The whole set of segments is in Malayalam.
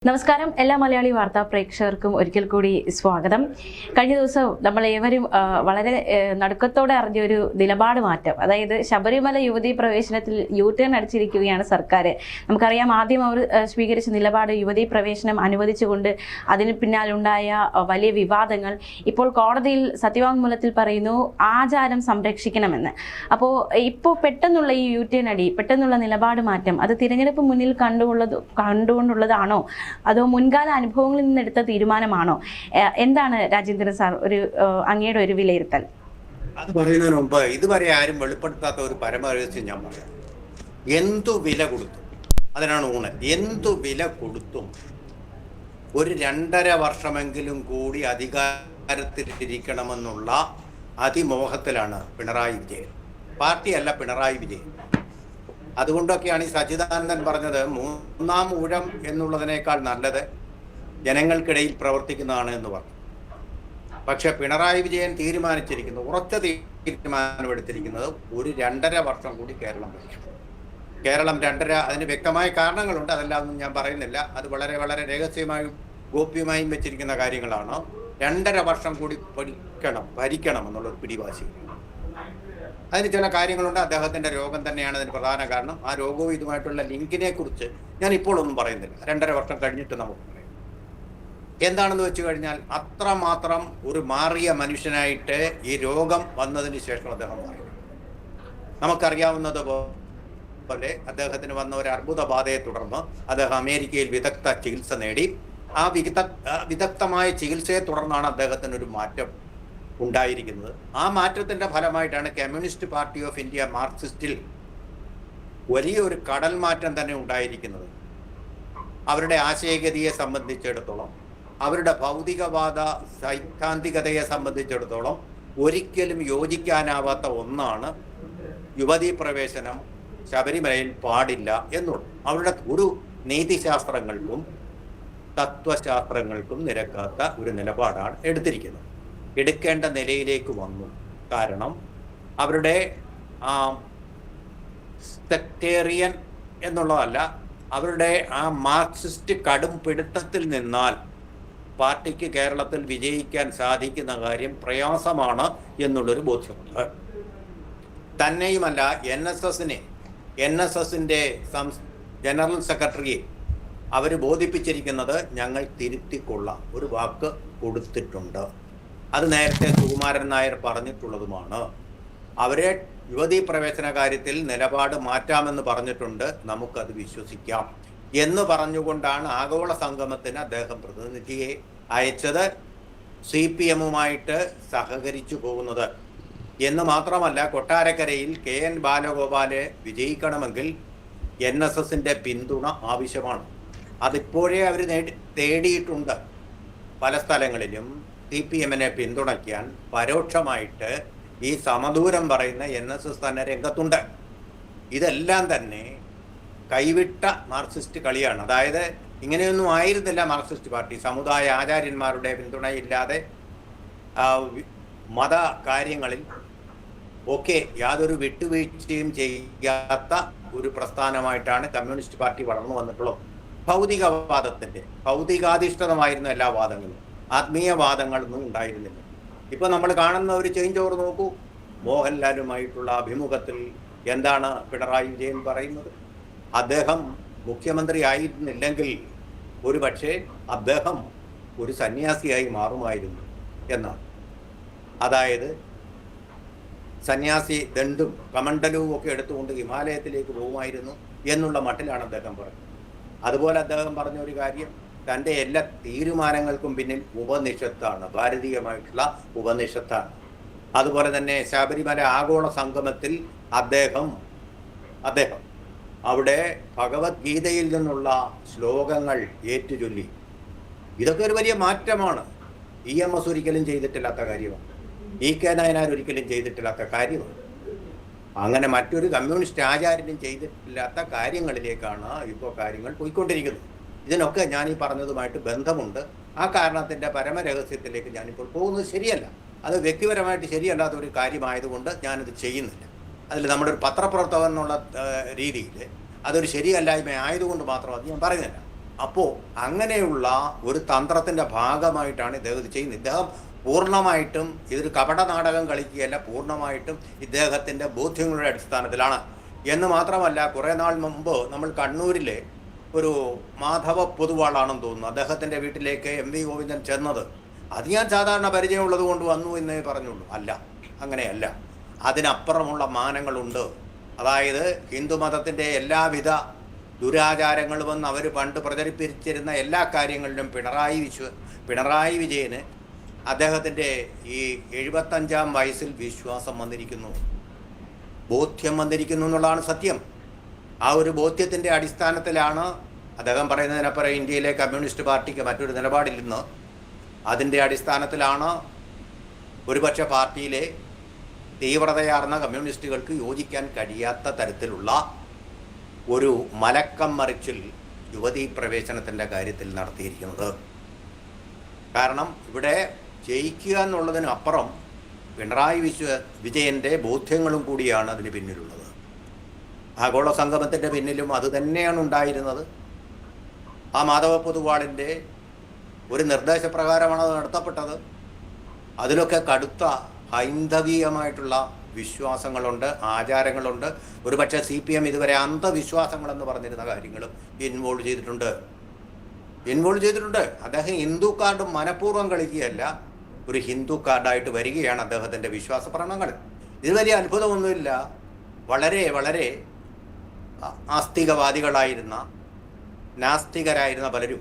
നമസ്കാരം എല്ലാ മലയാളി വാർത്താ പ്രേക്ഷകർക്കും ഒരിക്കൽ കൂടി സ്വാഗതം. കഴിഞ്ഞ ദിവസം നമ്മൾ ഏവരും വളരെ നടുക്കത്തോടെ അറിഞ്ഞ ഒരു നിലപാട് മാറ്റം, അതായത് ശബരിമല യുവതീ പ്രവേശനത്തിൽ യു-ടേൺ അടിച്ചിരിക്കുകയാണ് സർക്കാർ. നമുക്കറിയാം, ആദ്യം അവർ സ്വീകരിച്ച നിലപാട് യുവതീ പ്രവേശനം അനുവദിച്ചുകൊണ്ട് അതിന് പിന്നാലുണ്ടായ വലിയ വിവാദങ്ങൾ. ഇപ്പോൾ കോടതിയിൽ സത്യവാങ്മൂലത്തിൽ പറയുന്നു ആചാരം സംരക്ഷിക്കണമെന്ന്. അപ്പോൾ ഇപ്പോൾ പെട്ടെന്നുള്ള ഈ യു-ടേൺ അടി, പെട്ടെന്നുള്ള നിലപാട് മാറ്റം, അത് തിരഞ്ഞെടുപ്പ് മുന്നിൽ കണ്ടുകൊണ്ടുള്ളതാണോ അതോ മുൻകാല അനുഭവങ്ങളിൽ നിന്നെടുത്ത തീരുമാനമാണോ? എന്താണ് രാജേന്ദ്രൻ സാർ അങ്ങയുടെ ഒരു വിലയിരുത്തൽ? അത് പറയുന്നതിന് മുമ്പ് ഇതുവരെ ആരും വെളിപ്പെടുത്താത്ത ഒരു പരമരഹസ്യം ഞാൻ പറയാം. എന്തു വില കൊടുത്തും, അതിനാണ് ഊണ്, എന്തു വില കൊടുത്തും ഒരു 2.5 വർഷമെങ്കിലും കൂടി അധികാരത്തിലിരിക്കണമെന്നുള്ള അതിമോഹത്തിലാണ് പിണറായി വിജയൻ. പാർട്ടിയല്ല, പിണറായി വിജയൻ. അതുകൊണ്ടൊക്കെയാണ് ഈ സച്ചിദാനന്ദൻ പറഞ്ഞത് 3ാം ഊഴം എന്നുള്ളതിനേക്കാൾ നല്ലത് ജനങ്ങൾക്കിടയിൽ പ്രവർത്തിക്കുന്നതാണ് എന്ന് പറഞ്ഞു. പക്ഷെ പിണറായി വിജയൻ തീരുമാനിച്ചിരിക്കുന്നത്, ഉറച്ച തീരുമാനമെടുത്തിരിക്കുന്നത്, ഒരു 2.5 വർഷം കൂടി കേരളം ഭരിക്കും. കേരളം 2.5, അതിന് വ്യക്തമായ കാരണങ്ങളുണ്ട്, അതെല്ലാം ഒന്നും ഞാൻ പറയുന്നില്ല. അത് വളരെ വളരെ രഹസ്യമായും ഗോപ്യമായും വെച്ചിരിക്കുന്ന കാര്യങ്ങളാണ്. 2.5 വർഷം കൂടി ഭരിക്കണം എന്നുള്ളൊരു പിടിവാശി. അതിന് ചില കാര്യങ്ങളുണ്ട്. അദ്ദേഹത്തിൻ്റെ രോഗം തന്നെയാണ് അതിന് പ്രധാന കാരണം. ആ രോഗവും ഇതുമായിട്ടുള്ള ലിങ്കിനെ കുറിച്ച് ഞാൻ ഇപ്പോഴൊന്നും പറയുന്നില്ല. 2.5 വർഷം കഴിഞ്ഞിട്ട് നമുക്ക് പറയാം. എന്താണെന്ന് വെച്ച് കഴിഞ്ഞാൽ, അത്രമാത്രം ഒരു മാറിയ മനുഷ്യനായിട്ട് ഈ രോഗം വന്നതിന് ശേഷം അദ്ദേഹം മാറി. നമുക്കറിയാവുന്നത് പോലെ അദ്ദേഹത്തിന് വന്ന ഒരു അർബുദബാധയെ തുടർന്ന് അദ്ദേഹം അമേരിക്കയിൽ വിദഗ്ധ ചികിത്സ നേടി. ആ വിദഗ്ധമായ ചികിത്സയെ തുടർന്നാണ് അദ്ദേഹത്തിനൊരു മാറ്റം ഉണ്ടായിരിക്കുന്നത്. ആ മാറ്റത്തിൻ്റെ ഫലമായിട്ടാണ് കമ്മ്യൂണിസ്റ്റ് പാർട്ടി ഓഫ് ഇന്ത്യ മാർക്സിസ്റ്റിൽ വലിയൊരു കടൽ മാറ്റം തന്നെ ഉണ്ടായിരിക്കുന്നത്. അവരുടെ ആശയഗതിയെ സംബന്ധിച്ചിടത്തോളം, അവരുടെ ഭൗതികവാദ സൈദ്ധാന്തികതയെ സംബന്ധിച്ചിടത്തോളം ഒരിക്കലും യോജിക്കാനാവാത്ത ഒന്നാണ് യുവതീ പ്രവേശനം ശബരിമലയിൽ പാടില്ല എന്നുള്ളത്. അവരുടെ ഒരു നീതിശാസ്ത്രങ്ങൾക്കും തത്വശാസ്ത്രങ്ങൾക്കും നിരക്കാത്ത ഒരു നിലപാടാണ് എടുത്തിരിക്കുന്നത്. എടുക്കേണ്ട നിലയിലേക്ക് വന്നു. കാരണം അവരുടെ സെക്ടേറിയൻ എന്നുള്ളതല്ല, അവരുടെ ആ മാർക്സിസ്റ്റ് കടും പിടുത്തത്തിൽ നിന്നാൽ പാർട്ടിക്ക് കേരളത്തിൽ വിജയിക്കാൻ സാധിക്കുന്ന കാര്യം പ്രയാസമാണ് എന്നുള്ളൊരു ബോധ്യമുണ്ട്. തന്നെയുമല്ല, NSSന്റെ ജനറൽ സെക്രട്ടറിയെ അവർ ബോധിപ്പിച്ചിരിക്കുന്നത് ഞങ്ങൾ തിരുത്തിക്കൊള്ളാം, ഒരു വാക്ക് കൊടുത്തിട്ടുണ്ട്. അത് നേരത്തെ സുകുമാരൻ നായർ പറഞ്ഞിട്ടുള്ളതുമാണ്. അവരെ യുവതീ പ്രവേശന കാര്യത്തിൽ നിലപാട് മാറ്റാമെന്ന് പറഞ്ഞിട്ടുണ്ട്, നമുക്കത് വിശ്വസിക്കാം എന്ന് പറഞ്ഞുകൊണ്ടാണ് ആഗോള സംഗമത്തിന് അദ്ദേഹം പ്രതിനിധിയെ അയച്ചത്. CPM-ഉമായിട്ട് സഹകരിച്ചു പോകുന്നത് എന്ന് മാത്രമല്ല, കൊട്ടാരക്കരയിൽ KN ബാലഗോപാല് വിജയിക്കണമെങ്കിൽ NSSന്റെ പിന്തുണ ആവശ്യമാണ്. അതിപ്പോഴേ അവർ തേടിയിട്ടുണ്ട്. പല സ്ഥലങ്ങളിലും CPM-നെ പിന്തുണയ്ക്കാൻ പരോക്ഷമായിട്ട് ഈ സമദൂരം പറയുന്ന NSS തന്നെ രംഗത്തുണ്ട്. ഇതെല്ലാം തന്നെ കൈവിട്ട മാർക്സിസ്റ്റ് കളിയാണ്. അതായത് ഇങ്ങനെയൊന്നും ആയിരുന്നില്ല മാർക്സിസ്റ്റ് പാർട്ടി. സമുദായ ആചാര്യന്മാരുടെ പിന്തുണയില്ലാതെ മത കാര്യങ്ങളിൽ ഒക്കെ യാതൊരു വിട്ടുവീഴ്ചയും ചെയ്യാത്ത ഒരു പ്രസ്ഥാനമായിട്ടാണ് കമ്മ്യൂണിസ്റ്റ് പാർട്ടി വളർന്നു വന്നിട്ടുള്ളത്. ഭൗതികാധിഷ്ഠിതമായിരുന്ന എല്ലാ വാദങ്ങളും, ആത്മീയവാദങ്ങളൊന്നും ഉണ്ടായിരുന്നില്ല. ഇപ്പോൾ നമ്മൾ കാണുന്ന ഒരു ചേഞ്ച് ഓവർ നോക്കൂ. മോഹൻലാലുമായിട്ടുള്ള അഭിമുഖത്തിൽ എന്താണ് പിണറായി വിജയൻ പറയുന്നത്? അദ്ദേഹം മുഖ്യമന്ത്രി ആയിരുന്നില്ലെങ്കിൽ ഒരു പക്ഷേ അദ്ദേഹം ഒരു സന്യാസിയായി മാറുമായിരുന്നു എന്നാണ്. അതായത് സന്യാസി ദണ്ടും കമണ്ഡലവും ഒക്കെ എടുത്തുകൊണ്ട് ഹിമാലയത്തിലേക്ക് പോകുമായിരുന്നു എന്നുള്ള മട്ടിലാണ് അദ്ദേഹം പറഞ്ഞത്. അതുപോലെ അദ്ദേഹം പറഞ്ഞ ഒരു കാര്യം, തൻ്റെ എല്ലാ തീരുമാനങ്ങൾക്കും പിന്നിൽ ഉപനിഷത്താണ്, ഭാരതീയമായിട്ടുള്ള ഉപനിഷത്താണ്. അതുപോലെ തന്നെ ശബരിമല ആഗോള സംഗമത്തിൽ അദ്ദേഹം അവിടെ ഭഗവത്ഗീതയിൽ നിന്നുള്ള ശ്ലോകങ്ങൾ ഏറ്റുചൊല്ലി. ഇതൊക്കെ ഒരു വലിയ മാറ്റമാണ്. EMS ഒരിക്കലും ചെയ്തിട്ടില്ലാത്ത കാര്യമാണ്. EK നായനാർ ഒരിക്കലും ചെയ്തിട്ടില്ലാത്ത കാര്യമാണ്. അങ്ങനെ മറ്റൊരു കമ്മ്യൂണിസ്റ്റ് ആചാര്യനും ചെയ്തിട്ടില്ലാത്ത കാര്യങ്ങളിലേക്കാണ് ഇപ്പോൾ കാര്യങ്ങൾ പോയിക്കൊണ്ടിരിക്കുന്നത്. ഇതിനൊക്കെ ഞാൻ ഈ പറഞ്ഞതുമായിട്ട് ബന്ധമുണ്ട്. ആ കാരണത്തിൻ്റെ പരമരഹസ്യത്തിലേക്ക് ഞാനിപ്പോൾ പോകുന്നത് ശരിയല്ല. അത് വ്യക്തിപരമായിട്ട് ശരിയല്ലാത്ത ഒരു കാര്യമായതുകൊണ്ട് ഞാനത് ചെയ്യുന്നില്ല. അതിൽ നമ്മുടെ ഒരു പത്രപ്രവർത്തകൻ എന്നുള്ള രീതിയിൽ അതൊരു ശരിയല്ലായ്മ ആയതുകൊണ്ട് മാത്രം അത് ഞാൻ പറയുന്നില്ല. അപ്പോൾ അങ്ങനെയുള്ള ഒരു തന്ത്രത്തിൻ്റെ ഭാഗമായിട്ടാണ് ഇദ്ദേഹം ഇത് ചെയ്യുന്നത്. ഇദ്ദേഹം പൂർണ്ണമായിട്ടും ഇതൊരു കപട നാടകം കളിക്കുകയല്ല, പൂർണ്ണമായിട്ടും ഇദ്ദേഹത്തിൻ്റെ ബോധ്യങ്ങളുടെ അടിസ്ഥാനത്തിലാണ്. എന്ന് മാത്രമല്ല, കുറേ നാൾ മുമ്പ് നമ്മൾ കണ്ണൂരിലെ ഒരു മാധവ പൊതുവാളാണെന്ന് തോന്നുന്നു, അദ്ദേഹത്തിൻ്റെ വീട്ടിലേക്ക് MV ഗോവിന്ദൻ ചെന്നത്. അത് ഞാൻ സാധാരണ പരിചയമുള്ളത് കൊണ്ട് വന്നു എന്നേ പറഞ്ഞുള്ളൂ. അല്ല, അങ്ങനെയല്ല. അതിനപ്പുറമുള്ള മാനങ്ങളുണ്ട്. അതായത് ഹിന്ദുമതത്തിൻ്റെ എല്ലാവിധ ദുരാചാരങ്ങളുമെന്ന് അവർ പണ്ട് പ്രചരിപ്പിച്ചിരുന്ന എല്ലാ കാര്യങ്ങളിലും പിണറായി വിജയന് അദ്ദേഹത്തിൻ്റെ ഈ 75-ാം വയസ്സിൽ വിശ്വാസം വന്നിരിക്കുന്നു, ബോധ്യം വന്നിരിക്കുന്നു എന്നുള്ളതാണ് സത്യം. ആ ഒരു ബോധ്യത്തിൻ്റെ അടിസ്ഥാനത്തിലാണ് അദ്ദേഹം പറയുന്നതിനപ്പുറം ഇന്ത്യയിലെ കമ്മ്യൂണിസ്റ്റ് പാർട്ടിക്ക് മറ്റൊരു നിലപാടില്ലെന്ന്. അതിൻ്റെ അടിസ്ഥാനത്തിലാണ് ഒരുപക്ഷെ പാർട്ടിയിലെ തീവ്രതയാർന്ന കമ്മ്യൂണിസ്റ്റുകൾക്ക് യോജിക്കാൻ കഴിയാത്ത തരത്തിലുള്ള ഒരു മലക്കം മറിച്ചിൽ യുവതീ പ്രവേശനത്തിൻ്റെ കാര്യത്തിൽ നടത്തിയിരിക്കുന്നത്. കാരണം ഇവിടെ ജയിക്കുക എന്നുള്ളതിനപ്പുറം പിണറായി വിജയൻ്റെ ബോധ്യങ്ങളും കൂടിയാണ് അതിന് പിന്നിലുള്ളത്. ആഗോള സംഗമത്തിൻ്റെ പിന്നിലും അത് തന്നെയാണ് ഉണ്ടായിരുന്നത്. ആ മാധവ പൊതുവാളിൻ്റെ ഒരു നിർദ്ദേശപ്രകാരമാണ് അത് നടത്തപ്പെട്ടത്. അതിലൊക്കെ കടുത്ത ഹൈന്ദവീയമായിട്ടുള്ള വിശ്വാസങ്ങളുണ്ട്, ആചാരങ്ങളുണ്ട്. ഒരുപക്ഷെ CPM ഇതുവരെ അന്ധവിശ്വാസങ്ങളെന്ന് പറഞ്ഞിരുന്ന കാര്യങ്ങളും ഇൻവോൾവ് ചെയ്തിട്ടുണ്ട്. അദ്ദേഹം ഹിന്ദു കാർഡ് മനഃപൂർവ്വം കളിക്കുകയല്ല, ഒരു ഹിന്ദു കാർഡായിട്ട് വരികയാണ് അദ്ദേഹത്തിൻ്റെ വിശ്വാസ പ്രമാണങ്ങൾ. ഇത് വലിയ അത്ഭുതമൊന്നുമില്ല. വളരെ വളരെ ആസ്തികവാദികളായിരുന്ന, നാസ്തികരായിരുന്ന പലരും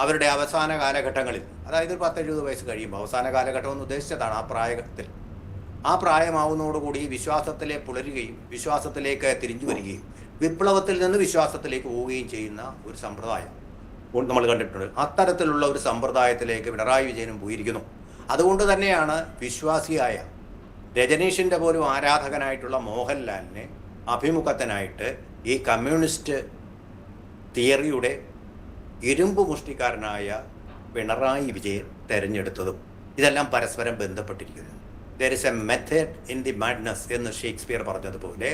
അവരുടെ അവസാന കാലഘട്ടങ്ങളിൽ, അതായത് 10-70 വയസ്സ് കഴിയുമ്പോൾ, അവസാന കാലഘട്ടം എന്ന് ഉദ്ദേശിച്ചതാണ് ആ പ്രായത്തിൽ, ആ പ്രായമാവുന്നതോടുകൂടി വിശ്വാസത്തിലെ പുലരുകയും വിശ്വാസത്തിലേക്ക് തിരിഞ്ഞു വരികയും വിപ്ലവത്തിൽ നിന്ന് വിശ്വാസത്തിലേക്ക് പോവുകയും ചെയ്യുന്ന ഒരു സമ്പ്രദായം നമ്മൾ കണ്ടിട്ടുണ്ട്. അത്തരത്തിലുള്ള ഒരു സമ്പ്രദായത്തിലേക്ക് പിണറായി വിജയനും പോയിരിക്കുന്നു. അതുകൊണ്ട് തന്നെയാണ് വിശ്വാസിയായ രജനീഷിൻ്റെ പോലും ആരാധകനായിട്ടുള്ള മോഹൻലാലിനെ അഭിമുഖത്തിനായിട്ട് ഈ കമ്മ്യൂണിസ്റ്റ് തിയറിയുടെ ഇരുമ്പ് മുഷ്ടിക്കാരനായ പിണറായി വിജയൻ തിരഞ്ഞെടുത്തതും. ഇതെല്ലാം പരസ്പരം ബന്ധപ്പെട്ടിരിക്കുന്നു. There is A method in the madness എന്ന് ഷേക്സ്പിയർ പറഞ്ഞതുപോലെ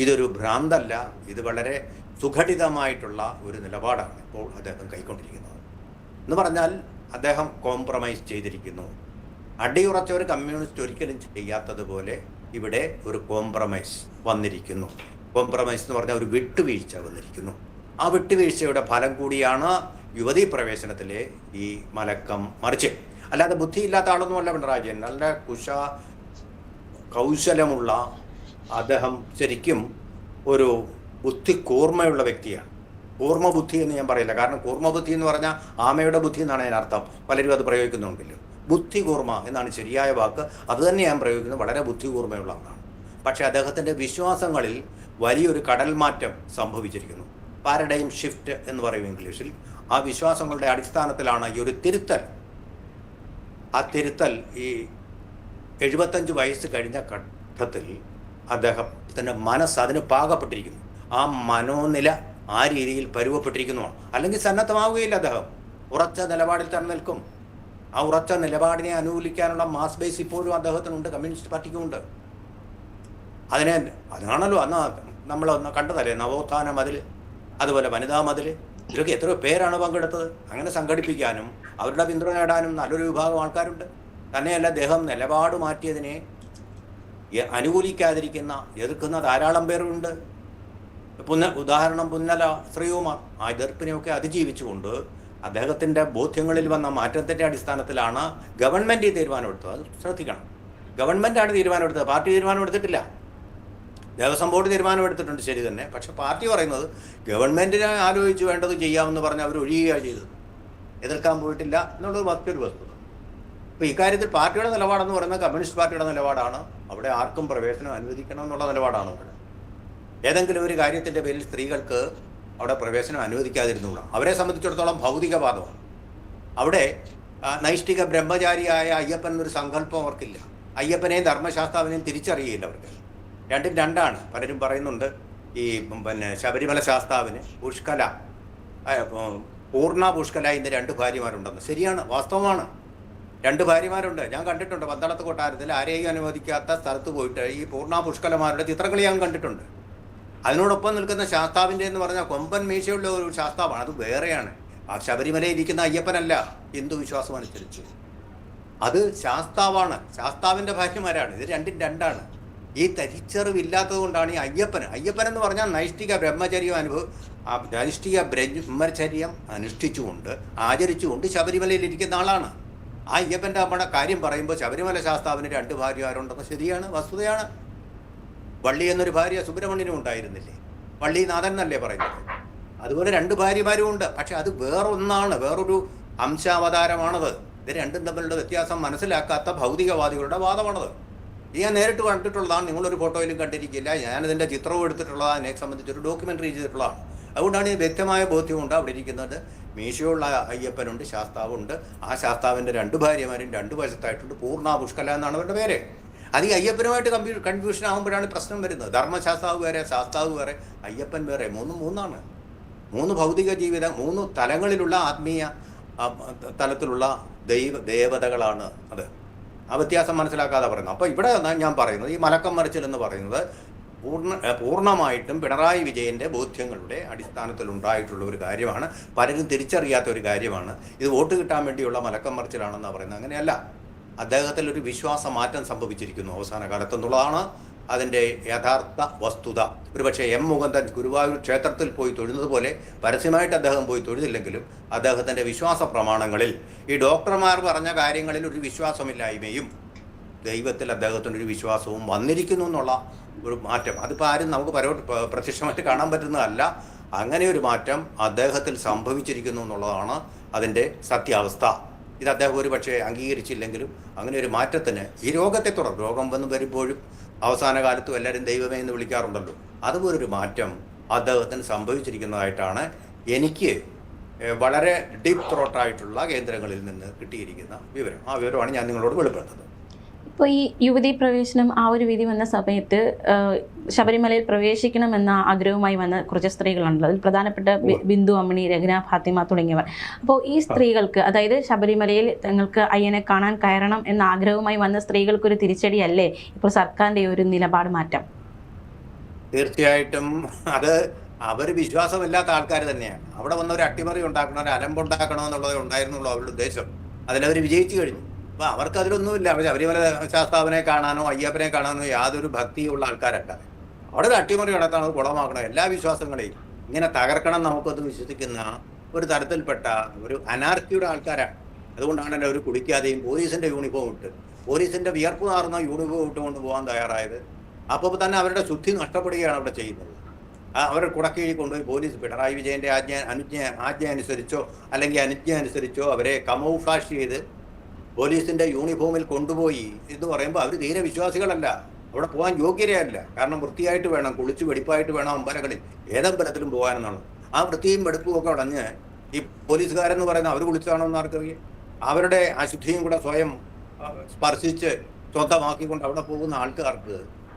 ഇതൊരു ഭ്രാന്തല്ല, ഇത് വളരെ സുഘടിതമായിട്ടുള്ള ഒരു നിലപാടാണ് ഇപ്പോൾ അദ്ദേഹം കൈക്കൊണ്ടിരിക്കുന്നത്. എന്ന് പറഞ്ഞാൽ അദ്ദേഹം കോംപ്രമൈസ് ചെയ്തിരിക്കുന്നു. അടിയുറച്ച ഒരു കമ്മ്യൂണിസ്റ്റ് ഒരിക്കലും ചെയ്യാത്തതുപോലെ ഇവിടെ ഒരു കോംപ്രമൈസ് വന്നിരിക്കുന്നു. കോംപ്രമൈസ് എന്ന് പറഞ്ഞാൽ ഒരു വിട്ടുവീഴ്ച വന്നിരിക്കുന്നു. ആ വിട്ടുവീഴ്ചയുടെ ഫലം കൂടിയാണ് യുവതീ പ്രവേശനത്തിലെ ഈ മലക്കം മറിച്ച്. അല്ലാതെ ബുദ്ധിയില്ലാത്ത ആളൊന്നുമല്ല പിണറായി വിജയൻ. നല്ല കൗശലമുള്ള അദ്ദേഹം ശരിക്കും ഒരു ബുദ്ധി കൂർമ്മയുള്ള വ്യക്തിയാണ്. കൂർമ്മ ബുദ്ധി എന്ന് ഞാൻ പറയില്ല, കാരണം കൂർമ്മ ബുദ്ധി എന്ന് പറഞ്ഞാൽ ആമയുടെ ബുദ്ധി എന്നാണ് അതിനർത്ഥം. പലരും അത് പ്രയോഗിക്കുന്നുണ്ടല്ലോ. ബുദ്ധി കൂർമ്മ എന്നാണ് ശരിയായ വാക്ക്. അത് തന്നെ ഞാൻ പ്രയോഗിക്കുന്നത്. വളരെ ബുദ്ധി കൂർമ്മയുള്ള ആളാണ്. പക്ഷേ അദ്ദേഹത്തിൻ്റെ വിശ്വാസങ്ങളിൽ വലിയൊരു കടൽമാറ്റം സംഭവിച്ചിരിക്കുന്നു. പാരഡൈം ഷിഫ്റ്റ് എന്ന് പറയും ഇംഗ്ലീഷിൽ. ആ വിശ്വാസങ്ങളുടെ അടിസ്ഥാനത്തിലാണ് ഈ ഒരു തിരുത്തൽ. ആ തിരുത്തൽ ഈ 75 വയസ്സ് കഴിഞ്ഞ ഘട്ടത്തിൽ അദ്ദേഹത്തിൻ്റെ മനസ്സ് അതിന് പാകപ്പെട്ടിരിക്കുന്നു. ആ മനോനില ആ രീതിയിൽ പരുവപ്പെട്ടിരിക്കുന്നതാണ്. അല്ലെങ്കിൽ സന്നദ്ധമാവുകയില്ല. അദ്ദേഹം ഉറച്ച നിലപാടിൽ തന്നെ നിൽക്കും. ആ ഉറച്ച നിലപാടിനെ അനുകൂലിക്കാനുള്ള മാസ് ബേസ് ഇപ്പോഴും അദ്ദേഹത്തിനുണ്ട്, കമ്മ്യൂണിസ്റ്റ് പാർട്ടിക്കുമുണ്ട്. അതിനാണല്ലോ അന്ന് നമ്മളൊന്ന് കണ്ടതല്ലേ, നവോത്ഥാന മതിൽ, അതുപോലെ വനിതാ മതിൽ, ഇതിലൊക്കെ എത്രയോ പേരാണ് പങ്കെടുത്തത്. അങ്ങനെ സംഘടിപ്പിക്കാനും അവരുടെ പിന്തുണ നേടാനും നല്ലൊരു വിഭാഗം ആൾക്കാരുണ്ട്. തന്നെയല്ല, അദ്ദേഹം നിലപാട് മാറ്റിയതിനെ അനുകൂലിക്കാതിരിക്കുന്ന, എതിർക്കുന്ന ധാരാളം പേരുണ്ട്. ഉദാഹരണം പുന്നല ശ്രീകുമാർ. ആ എതിർപ്പിനെയൊക്കെ അതിജീവിച്ചുകൊണ്ട് അദ്ദേഹത്തിൻ്റെ ബോധ്യങ്ങളിൽ വന്ന മാറ്റത്തിൻ്റെ അടിസ്ഥാനത്തിലാണ് ഗവൺമെൻറ് ഈ തീരുമാനമെടുത്തത്. അത് ശ്രദ്ധിക്കണം. ഗവൺമെൻറ്റാണ് തീരുമാനമെടുത്തത്, പാർട്ടി തീരുമാനമെടുത്തിട്ടില്ല. ദേവസ്വം ബോർഡ് തീരുമാനമെടുത്തിട്ടുണ്ട്, ശരി തന്നെ. പക്ഷെ പാർട്ടി പറയുന്നത് ഗവൺമെൻറ്റിനെ ആലോചിച്ച് വേണ്ടത് ചെയ്യാമെന്ന് പറഞ്ഞ് അവർ ഒഴിയുകയാണ് ചെയ്തത്. എതിർക്കാൻ പോയിട്ടില്ല എന്നുള്ളത് മറ്റൊരു വസ്തുത. അപ്പോൾ ഇക്കാര്യത്തിൽ പാർട്ടിയുടെ നിലപാടെന്ന് പറയുന്നത് കമ്മ്യൂണിസ്റ്റ് പാർട്ടിയുടെ നിലപാടാണ്. അവിടെ ആർക്കും പ്രവേശനം അനുവദിക്കണം എന്നുള്ള നിലപാടാണ് അവിടെ. ഏതെങ്കിലും ഒരു കാര്യത്തിൻ്റെ പേരിൽ സ്ത്രീകൾക്ക് അവിടെ പ്രവേശനം അനുവദിക്കാതിരുന്നുകൂടാ. അവരെ സംബന്ധിച്ചിടത്തോളം ഭൗതികവാദമാണ്. അവിടെ നൈഷ്ഠിക ബ്രഹ്മചാരിയായ അയ്യപ്പൻ എന്നൊരു സങ്കല്പം അവർക്കില്ല. അയ്യപ്പനെയും ധർമ്മശാസ്താവിനെയും തിരിച്ചറിയില്ല അവർക്ക്. രണ്ടും രണ്ടാണ്. പലരും പറയുന്നുണ്ട് ഈ ശബരിമല ശാസ്താവിന് പുഷ്കല, പൂർണ്ണ പുഷ്കല ഇന്ന് 2 ഭാര്യമാരുണ്ടെന്ന്. ശരിയാണ്, വാസ്തവമാണ്. 2 ഭാര്യമാരുണ്ട്. ഞാൻ കണ്ടിട്ടുണ്ട്. പന്തളത്ത് കൊട്ടാരത്തിൽ ആരെയും അനുവദിക്കാത്ത സ്ഥലത്ത് പോയിട്ട് ഈ പൂർണ്ണ പുഷ്കലമാരുടെ ചിത്രങ്ങൾ ഞാൻ കണ്ടിട്ടുണ്ട്. അതിനോടൊപ്പം നിൽക്കുന്ന ശാസ്താവിൻ്റെ എന്ന് പറഞ്ഞാൽ കൊമ്പൻ മീശയുള്ള ഒരു ശാസ്താവാണ്, അത് വേറെയാണ്. ആ ശബരിമലയിൽ ഇരിക്കുന്ന അയ്യപ്പനല്ല ഹിന്ദു വിശ്വാസം അനുസരിച്ച്, അത് ശാസ്താവാണ്. ശാസ്താവിൻ്റെ ഭാര്യമാരാണ്. ഇത് രണ്ടും രണ്ടാണ്. ഈ തിരിച്ചറിവില്ലാത്തത് കൊണ്ടാണ് ഈ അയ്യപ്പൻ എന്ന് പറഞ്ഞാൽ നൈഷ്ഠിക ബ്രഹ്മചര്യം അനുഷ്ഠിച്ചുകൊണ്ട് ആചരിച്ചുകൊണ്ട് ശബരിമലയിൽ ഇരിക്കുന്ന ആളാണ്. ആ അയ്യപ്പൻ്റെ നമ്മുടെ കാര്യം പറയുമ്പോൾ ശബരിമല ശാസ്താവിന് 2 ഭാര്യമാരുണ്ടെന്ന് ശരിയാണ്, വസ്തുതയാണ്. വള്ളി എന്നൊരു ഭാര്യ സുബ്രഹ്മണ്യനും ഉണ്ടായിരുന്നില്ലേ? വള്ളിനാഥൻ എന്നല്ലേ പറയുന്നത്? അതുപോലെ 2 ഭാര്യമാരും ഉണ്ട്. പക്ഷെ അത് വേറൊന്നാണ്, വേറൊരു അംശാവതാരമാണത്. ഇത് രണ്ടും തമ്മിലുള്ള വ്യത്യാസം മനസ്സിലാക്കാത്ത ഭൗതികവാദികളുടെ വാദമാണത്. ഇത് ഞാൻ നേരിട്ട് കണ്ടിട്ടുള്ളതാണ്. നിങ്ങളൊരു ഫോട്ടോയിലും കണ്ടിരിക്കില്ല. ഞാനതിൻ്റെ ചിത്രവും എടുത്തിട്ടുള്ളതാണ്, എന്നെ സംബന്ധിച്ചൊരു ഡോക്യുമെൻ്ററി ചെയ്തിട്ടുള്ളതാണ്. അതുകൊണ്ടാണ് ഈ വ്യക്തമായ ബോധ്യമുണ്ട്. അവിടെ ഇരിക്കുന്നത് മീശയുള്ള അയ്യപ്പനുണ്ട്, ശാസ്താവുണ്ട്. ആ ശാസ്താവിൻ്റെ 2 ഭാര്യമാരും 2 വശത്തായിട്ടുണ്ട്. പൂർണ്ണ പുഷ്കല എന്നാണ് അവരുടെ പേര്. അത് ഈ അയ്യപ്പനുമായിട്ട് കൺഫ്യൂഷൻ ആകുമ്പോഴാണ് പ്രശ്നം വരുന്നത്. ധർമ്മശാസ്താവ് വേറെ, ശാസ്താവ് വേറെ, അയ്യപ്പൻ വേറെ. മൂന്നാണ്. 3 ഭൗതിക ജീവിതം, 3 തലങ്ങളിലുള്ള ആത്മീയ തലത്തിലുള്ള ദേവതകളാണ് അത്. ആ വ്യത്യാസം മനസ്സിലാക്കാതെ പറയുന്നത്. അപ്പോൾ ഇവിടെ ഞാൻ പറയുന്നത് ഈ മലക്കം മറിച്ചിൽ എന്ന് പറയുന്നത് പൂർണ്ണമായിട്ടും പിണറായി വിജയൻ്റെ ബോധ്യങ്ങളുടെ അടിസ്ഥാനത്തിൽ ഉണ്ടായിട്ടുള്ള ഒരു കാര്യമാണ്. പലരും തിരിച്ചറിയാത്ത ഒരു കാര്യമാണ്. ഇത് വോട്ട് കിട്ടാൻ വേണ്ടിയുള്ള മലക്കം മറിച്ചിലാണെന്നാണ് പറയുന്നത്. അങ്ങനെയല്ല. അദ്ദേഹത്തിൽ ഒരു വിശ്വാസ മാറ്റം സംഭവിച്ചിരിക്കുന്നു അവസാന കാലത്തെന്നുള്ളതാണ് അതിൻ്റെ യഥാർത്ഥ വസ്തുത. ഒരുപക്ഷെ എം മുകുന്ദൻ ഗുരുവായൂർ ക്ഷേത്രത്തിൽ പോയി തൊഴുന്നത് പോലെ പരസ്യമായിട്ട് അദ്ദേഹം പോയി തൊഴുതില്ലെങ്കിലും അദ്ദേഹത്തിൻ്റെ വിശ്വാസ പ്രമാണങ്ങളിൽ ഈ ഡോക്ടർമാർ പറഞ്ഞ കാര്യങ്ങളിൽ ഒരു വിശ്വാസമില്ലായ്മയും ദൈവത്തിൽ അദ്ദേഹത്തിനൊരു വിശ്വാസവും വന്നിരിക്കുന്നു എന്നുള്ള ഒരു മാറ്റം. അതിപ്പോൾ ആരും നമുക്ക് പ്രത്യക്ഷമായിട്ട് കാണാൻ പറ്റുന്നതല്ല. അങ്ങനെ ഒരു മാറ്റം അദ്ദേഹത്തിൽ സംഭവിച്ചിരിക്കുന്നു എന്നുള്ളതാണ് അതിൻ്റെ സത്യാവസ്ഥ. ഇത് അദ്ദേഹം ഒരു പക്ഷേ അംഗീകരിച്ചില്ലെങ്കിലും അങ്ങനെ ഒരു മാറ്റത്തിന് ഈ രോഗത്തെ തുടർന്ന് രോഗം വന്ന് വരുമ്പോഴും അവസാന കാലത്തും എല്ലാവരും ദൈവമേ എന്ന് വിളിക്കാറുണ്ടല്ലോ, അതുപോലൊരു മാറ്റം അദ്ദേഹത്തിന് സംഭവിച്ചിരിക്കുന്നതായിട്ടാണ് എനിക്ക് വളരെ ഡീപ്പ് ത്രോട്ടായിട്ടുള്ള കേന്ദ്രങ്ങളിൽ നിന്ന് കിട്ടിയിരിക്കുന്ന വിവരം. ആ വിവരമാണ് ഞാൻ നിങ്ങളോട് വെളിപ്പെടുത്തുന്നത്. ഇപ്പോൾ ഈ യുവതീ പ്രവേശനം ആ ഒരു വിധി വന്ന സമയത്ത് ശബരിമലയിൽ പ്രവേശിക്കണമെന്ന ആഗ്രഹവുമായി വന്ന കുറച്ച് സ്ത്രീകളുണ്ടല്ലോ. അതിൽ പ്രധാനപ്പെട്ട ബിന്ദു അമ്മിണി, രഹ്ന ഫാത്തിമ തുടങ്ങിയവർ. അപ്പോൾ ഈ സ്ത്രീകൾക്ക്, അതായത് ശബരിമലയിൽ തങ്ങൾക്ക് അയ്യനെ കാണാൻ കയറണം എന്ന ആഗ്രഹവുമായി വന്ന സ്ത്രീകൾക്കൊരു തിരിച്ചടിയല്ലേ ഇപ്പോൾ സർക്കാരിൻ്റെ ഒരു നിലപാട് മാറ്റം? തീർച്ചയായിട്ടും അത് അവർ വിശ്വാസമില്ലാത്ത ആൾക്കാർ തന്നെയാണ്. അവിടെ വന്ന ഒരു അട്ടിമറി ഉണ്ടാക്കണം, ഒരു അലമ്പുണ്ടാക്കണമെന്നുള്ളതേ ഉണ്ടായിരുന്നുള്ളൂ അവരുടെ ഉദ്ദേശം. അതിലവർ വിജയിച്ചു കഴിഞ്ഞു. അപ്പോൾ അവർക്ക് അതിലൊന്നുമില്ല. അവർ ശബരിമല ശാസ്താവിനെ കാണാനോ അയ്യപ്പനെ കാണാനോ യാതൊരു ഭക്തിയുള്ള ആൾക്കാരല്ല. അവിടെ ഒരു അട്ടിമറി നടത്തണം, അത് കുളമാക്കണം, എല്ലാ വിശ്വാസങ്ങളെയും ഇങ്ങനെ തകർക്കണം നമുക്കത് വിശ്വസിക്കുന്ന ഒരു തരത്തിൽപ്പെട്ട ഒരു അനാർക്കിയുടെ ആൾക്കാരാണ്. അതുകൊണ്ടാണ് അവർ കുടിക്കാതെയും പോലീസിൻ്റെ യൂണിഫോം ഇട്ട്, പോലീസിൻ്റെ വിയർപ്പ് നാറുന്ന യൂണിഫോം ഇട്ടുകൊണ്ട് പോകാൻ തയ്യാറായത്. അപ്പോൾ തന്നെ അവരുടെ ശുദ്ധി നഷ്ടപ്പെടുകയാണ് അവിടെ ചെയ്യുന്നത്. അവരെ കുടക്കീഴി കൊണ്ടുപോയി പോലീസ് പിണറായി വിജയൻ്റെ ആജ്ഞ അനുസരിച്ചോ അല്ലെങ്കിൽ അനുജ്ഞ അനുസരിച്ചോ അവരെ കമൗഫ്ലാഷ് ചെയ്ത് പോലീസിൻ്റെ യൂണിഫോമിൽ കൊണ്ടുപോയി എന്ന് പറയുമ്പോൾ അവർ തീരെ വിശ്വാസികളല്ല, അവിടെ പോകാൻ യോഗ്യരയല്ല. കാരണം വൃത്തിയായിട്ട് വേണം, കുളിച്ച് വെടിപ്പായിട്ട് വേണം അമ്പലങ്ങളിൽ ഏതമ്പലത്തിലും പോകാനെന്നാണ്. ആ വൃത്തിയും വെടുപ്പും ഒക്കെ അടഞ്ഞ് ഈ പോലീസുകാരെന്ന് പറയുന്നത് അവർ കുളിച്ചാണോ എന്ന് ആർക്കറിയാം? അവരുടെ അശുദ്ധിയും കൂടെ സ്വയം സ്പർശിച്ച് സ്വന്തമാക്കിക്കൊണ്ട് അവിടെ പോകുന്ന ആൾക്കാർക്ക്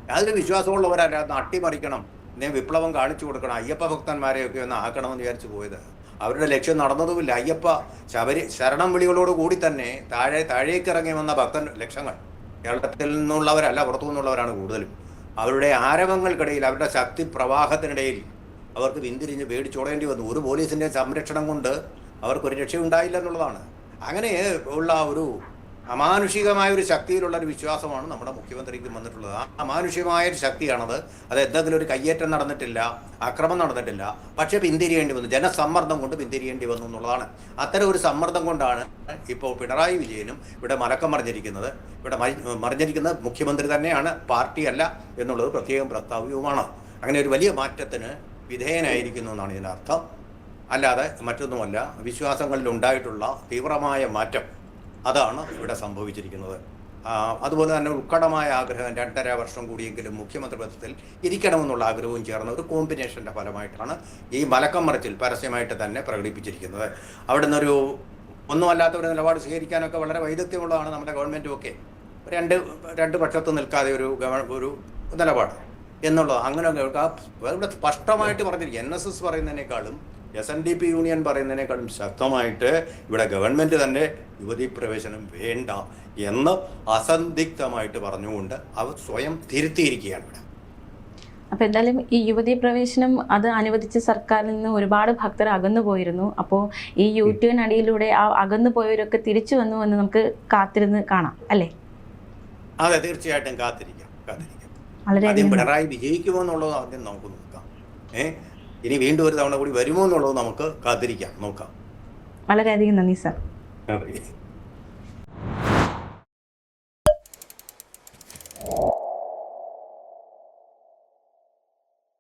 യാതൊരു വിശ്വാസമുള്ളവരല്ല. അത് അട്ടിമറിക്കണം, ഇനി വിപ്ലവം കാണിച്ചു കൊടുക്കണം, അയ്യപ്പ ഭക്തന്മാരെയൊക്കെ ഒന്ന് ആക്കണമെന്ന് വിചാരിച്ച് പോയത്. അവരുടെ ലക്ഷ്യം നടന്നതുമില്ല. അയ്യപ്പ ശരണം വിളികളോട് കൂടി തന്നെ താഴേക്ക് ഇറങ്ങി വന്ന ഭക്തൻ ലക്ഷങ്ങൾ കേരളത്തിൽ നിന്നുള്ളവരല്ല, പുറത്തു നിന്നുള്ളവരാണ് കൂടുതലും. അവരുടെ ആരവങ്ങൾക്കിടയിൽ, അവരുടെ ശക്തി പ്രവാഹത്തിനിടയിൽ അവർക്ക് പിന്തിരിഞ്ഞ് പേടിച്ചോടേണ്ടി വന്നു. ഒരു പോലീസിൻ്റെ സംരക്ഷണം കൊണ്ട് അവർക്കൊരു രക്ഷയുണ്ടായില്ല എന്നുള്ളതാണ്. അങ്ങനെ ഉള്ള ഒരു അമാനുഷികമായ ഒരു ശക്തിയിലുള്ള ഒരു വിശ്വാസമാണ് നമ്മുടെ മുഖ്യമന്ത്രിക്ക് വന്നിട്ടുള്ളത്. ആ അമാനുഷികമായ ഒരു ശക്തിയാണത്. അത് എന്തെങ്കിലും ഒരു കയ്യേറ്റം നടന്നിട്ടില്ല, അക്രമം നടന്നിട്ടില്ല, പക്ഷേ പിന്തിരിയേണ്ടി വന്നു, ജനസമ്മർദ്ദം കൊണ്ട് പിന്തിരിയേണ്ടി വന്നു എന്നുള്ളതാണ്. അത്തരം ഒരു സമ്മർദ്ദം കൊണ്ടാണ് ഇപ്പോൾ പിണറായി വിജയനും ഇവിടെ മലക്കം മറിഞ്ഞിരിക്കുന്നത്. ഇവിടെ മറിഞ്ഞിരിക്കുന്നത് മുഖ്യമന്ത്രി തന്നെയാണ്, പാർട്ടിയല്ല എന്നുള്ളത് പ്രത്യേകം പ്രസ്താവ്യവുമാണ്. അങ്ങനെ ഒരു വലിയ മാറ്റത്തിന് വിധേയനായിരിക്കുന്നു എന്നാണ് ഇതിനർത്ഥം. അല്ലാതെ മറ്റൊന്നുമല്ല. വിശ്വാസങ്ങളിൽ ഉണ്ടായിട്ടുള്ള തീവ്രമായ മാറ്റം അതാണ് ഇവിടെ സംഭവിച്ചിരിക്കുന്നത്. അതുപോലെ തന്നെ ഉത്കടമായ ആഗ്രഹം 2.5 വർഷം കൂടിയെങ്കിലും മുഖ്യമന്ത്രി പദത്തിൽ ഇരിക്കണമെന്നുള്ള ആഗ്രഹവും ചേർന്ന ഒരു കോമ്പിനേഷൻ്റെ ഫലമായിട്ടാണ് ഈ മലക്കം മറിച്ചിൽ പരസ്യമായിട്ട് തന്നെ പ്രകടിപ്പിച്ചിരിക്കുന്നത്. അവിടെ നിന്നൊരു ഒന്നുമല്ലാത്ത ഒരു നിലപാട് സ്വീകരിക്കാനൊക്കെ വളരെ വൈദഗ്ധ്യമുള്ളതാണ് നമ്മുടെ ഗവൺമെൻറ്റും ഒക്കെ. രണ്ട് പക്ഷത്ത് നിൽക്കാതെ ഒരു നിലപാട് എന്നുള്ളത് അങ്ങനെ ഇവിടെ സ്പഷ്ടമായിട്ട് പറഞ്ഞിരിക്കും. NSS പറയുന്നതിനേക്കാളും SNDP യൂണിയൻ പറയുന്നതിനേക്കാളും ശക്തമായിട്ട് ഇവിടെ ഗവൺമെൻറ് തന്നെ യുവതീ പ്രവേശനം വേണ്ട എന്ന് അസന്ദിഗ്ധമായിട്ട് പറഞ്ഞുകൊണ്ട് അവർ സ്വയം തിരുത്തിയിരിക്കുകയാണ് ഇവിടെ. അപ്പോൾ എന്തായാലും ഈ യുവതീ പ്രവേശനം അത് അനുവദിച്ച സർക്കാരിൽ നിന്ന് ഒരുപാട് ഭക്തർ അകന്നു പോയിരുന്നു. അപ്പോൾ ഈ യൂട്യൂബ് അടിയിലൂടെ ആ അകന്നു പോയവരൊക്കെ തിരിച്ചു വന്നു എന്ന് നമുക്ക് കാത്തിരുന്ന് കാണാം അല്ലേ? അതെ, തീർച്ചയായിട്ടും കാത്തിരിക്കാം. വളരെയധികം പിണറായി വിജയിക്കുമോ എന്നുള്ളത് ആദ്യം നമുക്ക് നോക്കാം. ഇനി വീണ്ടും ഒരു തവണ കൂടി വരുമോ എന്നുള്ളത് നമുക്ക് കാത്തിരിക്കാം, നോക്കാം. വളരെയധികം നന്ദി സാർ. അതെ.